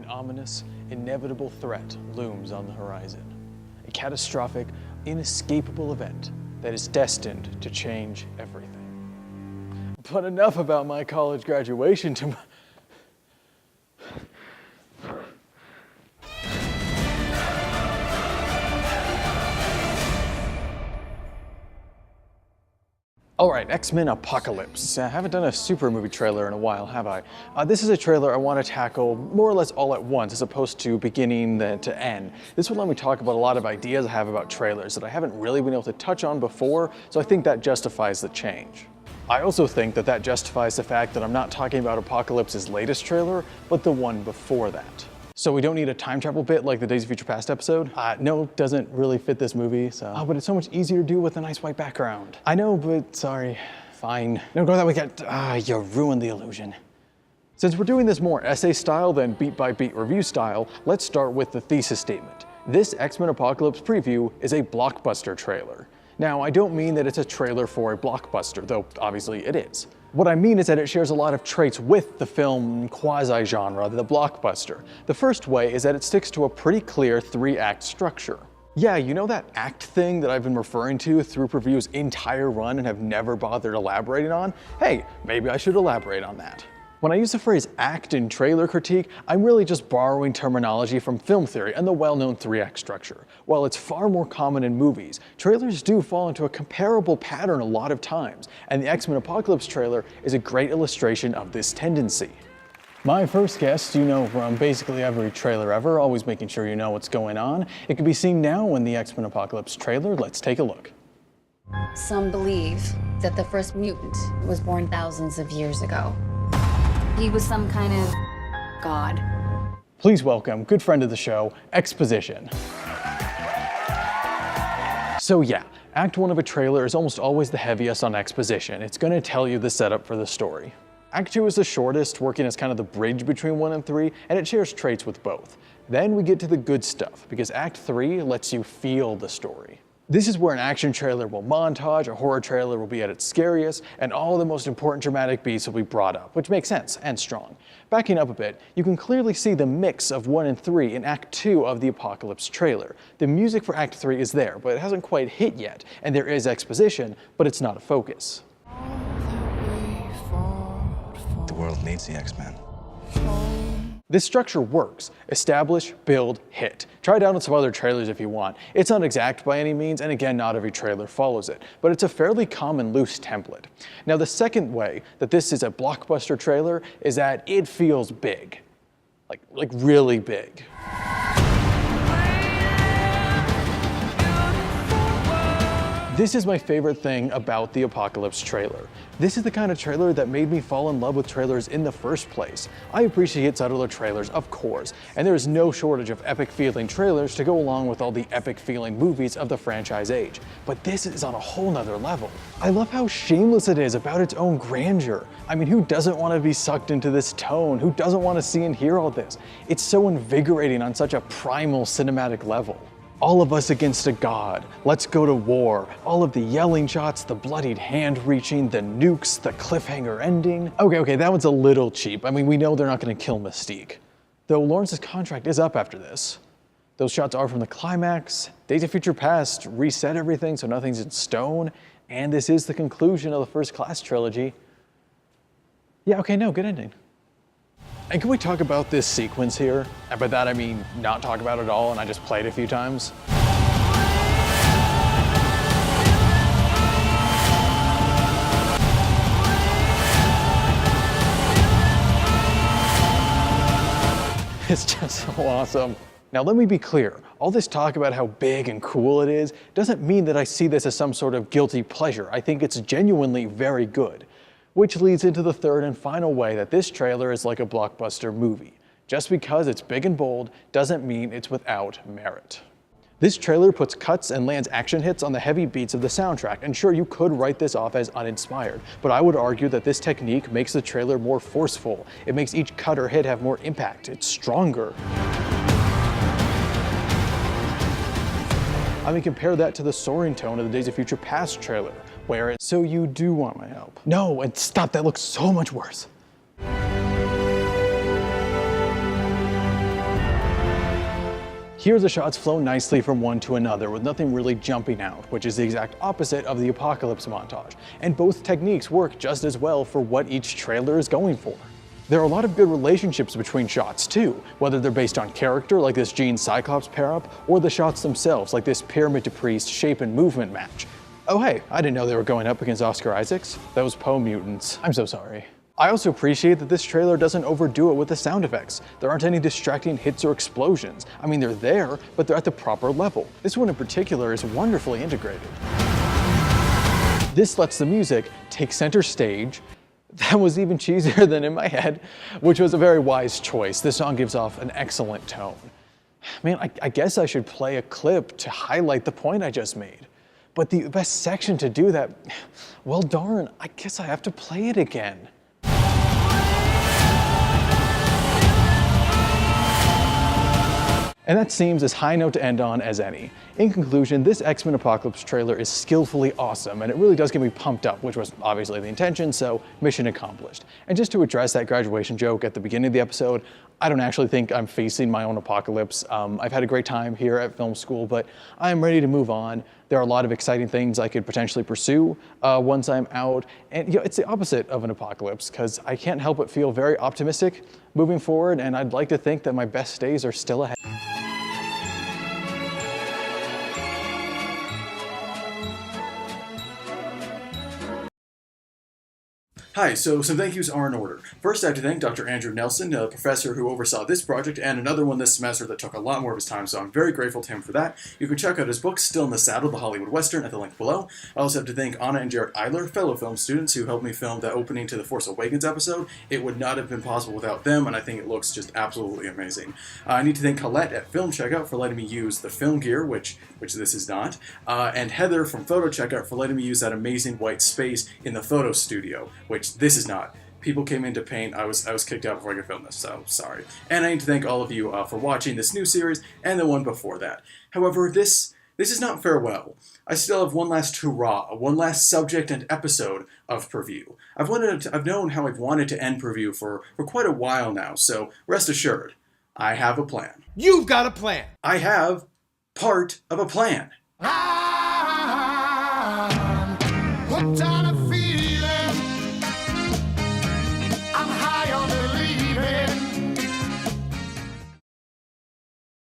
ominous, inevitable threat looms on the horizon. A catastrophic, inescapable event that is destined to change everything. But enough about my college graduation to Alright, X-Men Apocalypse. I haven't done a super movie trailer in a while, have I? This is a trailer I want to tackle more or less all at once, as opposed to beginning to end. This will let me talk about a lot of ideas I have about trailers that I haven't really been able to touch on before, so I think that justifies the change. I also think that justifies the fact that I'm not talking about Apocalypse's latest trailer, but the one before that. So we don't need a time travel bit like the Days of Future Past episode? No, doesn't really fit this movie, so. Oh, but it's so much easier to do with a nice white background. I know, but sorry. Fine. No, go that way. You ruined the illusion. Since we're doing this more essay style than beat by beat review style, let's start with the thesis statement. This X-Men Apocalypse preview is a blockbuster trailer. Now, I don't mean that it's a trailer for a blockbuster, though obviously it is. What I mean is that it shares a lot of traits with the film quasi-genre, the blockbuster. The first way is that it sticks to a pretty clear 3-act structure. Yeah, you know that act thing that I've been referring to through Preview's entire run and have never bothered elaborating on? Hey, maybe I should elaborate on that. When I use the phrase act in trailer critique, I'm really just borrowing terminology from film theory and the well-known 3-act structure. While it's far more common in movies, trailers do fall into a comparable pattern a lot of times, and the X-Men Apocalypse trailer is a great illustration of this tendency. My first guest, you know from basically every trailer ever, always making sure you know what's going on. It can be seen now in the X-Men Apocalypse trailer. Let's take a look. Some believe that the first mutant was born thousands of years ago. He was some kind of god. Please welcome good friend of the show, Exposition. So yeah, Act 1 of a trailer is almost always the heaviest on exposition. It's going to tell you the setup for the story. Act 2 is the shortest, working as kind of the bridge between 1 and 3, and it shares traits with both. Then we get to the good stuff, because Act 3 lets you feel the story. This is where an action trailer will montage, a horror trailer will be at its scariest, and all the most important dramatic beats will be brought up, which makes sense and strong. Backing up a bit, you can clearly see the mix of 1 and 3 in Act 2 of the Apocalypse trailer. The music for Act 3 is there, but it hasn't quite hit yet, and there is exposition, but it's not a focus. The world needs the X-Men. This structure works. Establish, build, hit. Try it out on some other trailers if you want. It's not exact by any means, and again, not every trailer follows it, but it's a fairly common loose template. Now, the second way that this is a blockbuster trailer is that it feels big. Like really big. This is my favorite thing about the Apocalypse trailer. This is the kind of trailer that made me fall in love with trailers in the first place. I appreciate subtler trailers, of course, and there is no shortage of epic feeling trailers to go along with all the epic feeling movies of the franchise age. But this is on a whole nother level. I love how shameless it is about its own grandeur. I mean, who doesn't want to be sucked into this tone? Who doesn't want to see and hear all this? It's so invigorating on such a primal cinematic level. All of us against a god, let's go to war, all of the yelling shots, the bloodied hand reaching, the nukes, the cliffhanger ending. Okay, that one's a little cheap. I mean, we know they're not gonna kill Mystique. Though Lawrence's contract is up after this. Those shots are from the climax. Days of Future Past reset everything so nothing's in stone, and this is the conclusion of the First Class trilogy. Yeah, okay, no, good ending. And can we talk about this sequence here? And by that I mean not talk about it at all and I just played a few times. It's just so awesome. Now let me be clear, all this talk about how big and cool it is doesn't mean that I see this as some sort of guilty pleasure. I think it's genuinely very good. Which leads into the third and final way that this trailer is like a blockbuster movie. Just because it's big and bold doesn't mean it's without merit. This trailer puts cuts and lands action hits on the heavy beats of the soundtrack, and sure, you could write this off as uninspired, but I would argue that this technique makes the trailer more forceful. It makes each cut or hit have more impact. It's stronger. I mean, compare that to the soaring tone of the Days of Future Past trailer, where it's "So you do want my help." No, and stop, that looks so much worse. Here the shots flow nicely from one to another with nothing really jumping out, which is the exact opposite of the apocalypse montage, and both techniques work just as well for what each trailer is going for. There are a lot of good relationships between shots too, whether they're based on character like this Jean Cyclops pair-up, or the shots themselves like this Pyramid to Priest shape and movement match. Oh hey, I didn't know they were going up against Oscar Isaacs. Those Poe mutants. I'm so sorry. I also appreciate that this trailer doesn't overdo it with the sound effects. There aren't any distracting hits or explosions. I mean, they're there, but they're at the proper level. This one in particular is wonderfully integrated. This lets the music take center stage. That was even cheesier than in my head, which was a very wise choice. This song gives off an excellent tone. Man, I guess I should play a clip to highlight the point I just made. But the best section to do that, well darn, I guess I have to play it again. And that seems as high note to end on as any. In conclusion, this X-Men Apocalypse trailer is skillfully awesome, and it really does get me pumped up, which was obviously the intention, so mission accomplished. And just to address that graduation joke at the beginning of the episode, I don't actually think I'm facing my own apocalypse. I've had a great time here at film school, but I'm ready to move on. There are a lot of exciting things I could potentially pursue once I'm out. And it's the opposite of an apocalypse, because I can't help but feel very optimistic moving forward, and I'd like to think that my best days are still ahead. Hi, so some thank yous are in order. First, I have to thank Dr. Andrew Nelson, a professor who oversaw this project and another one this semester that took a lot more of his time, so I'm very grateful to him for that. You can check out his book, Still in the Saddle, The Hollywood Western, at the link below. I also have to thank Anna and Jared Eiler, fellow film students, who helped me film the opening to the Force Awakens episode. It would not have been possible without them, and I think it looks just absolutely amazing. I need to thank Colette at Film Checkout for letting me use the film gear, which this is not, and Heather from Photo Checkout for letting me use that amazing white space in the photo studio, which this is not. People came in to paint. I was kicked out before I could film this, so sorry. And I need to thank all of you for watching this new series and the one before that. However, this is not farewell. I still have one last hurrah, one last subject and episode of Preview. I've known how I've wanted to end Preview for quite a while now, so rest assured, I have a plan. You've got a plan. I have part of a plan. Hooked on